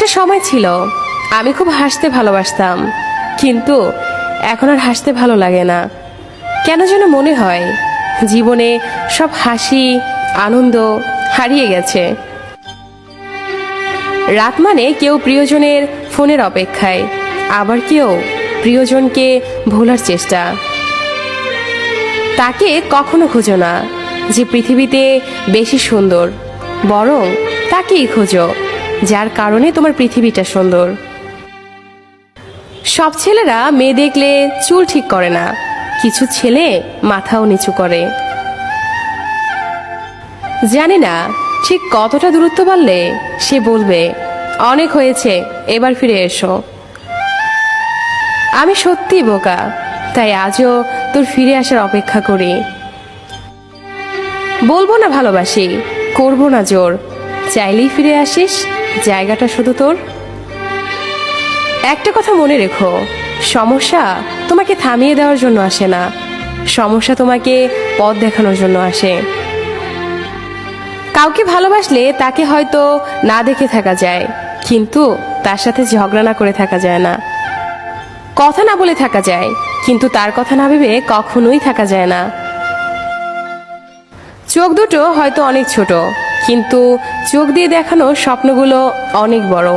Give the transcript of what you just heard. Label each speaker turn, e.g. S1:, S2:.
S1: একটা সময় ছিল আমি খুব হাসতে ভালোবাসতাম, কিন্তু এখন আর হাসতে ভালো লাগে না। কেন যেন মনে হয় জীবনে সব হাসি আনন্দ হারিয়ে গেছে। রাত মানে কেউ প্রিয়জনের ফোনের অপেক্ষায়, আবার কেউ প্রিয়জনকে ভোলার চেষ্টা। তাকে কখনো খোঁজো না যে পৃথিবীতে বেশি সুন্দর, বরং তাকেই খোঁজো যার কারণে তোমার পৃথিবীটা সুন্দর। সব ছেলেরা মেয়ে দেখলে চুল ঠিক করে না, কিছু ছেলে মাথাও নিচু করে। জানি না ঠিক কতটা দূরত্ব বাড়লে সে বলবে অনেক হয়েছে, এবার ফিরে এসো। আমি সত্যি বোকা, তাই আজও তোর ফিরে আসার অপেক্ষা করি। বলবো না ভালোবাসি, করবো না জোর, চাইলেই ফিরে আসিস, জায়গাটা শুধু তোর। একটা কথা মনে রেখো, সমস্যা তোমাকে থামিয়ে দেওয়ার জন্য আসে না, সমস্যা তোমাকে পথ দেখানোর জন্য আসে। কাউকে ভালোবাসলে তাকে হয়তো না দেখে থাকা যায়, কিন্তু তার সাথে ঝগড়া না করে থাকা যায় না। কথা না বলে থাকা যায়, কিন্তু তার কথা না ভেবে কখনোই থাকা যায় না। চোখ দুটো হয়তো অনেক ছোট, কিন্তু চোখ দিয়ে দেখানো স্বপ্নগুলো অনেক বড়।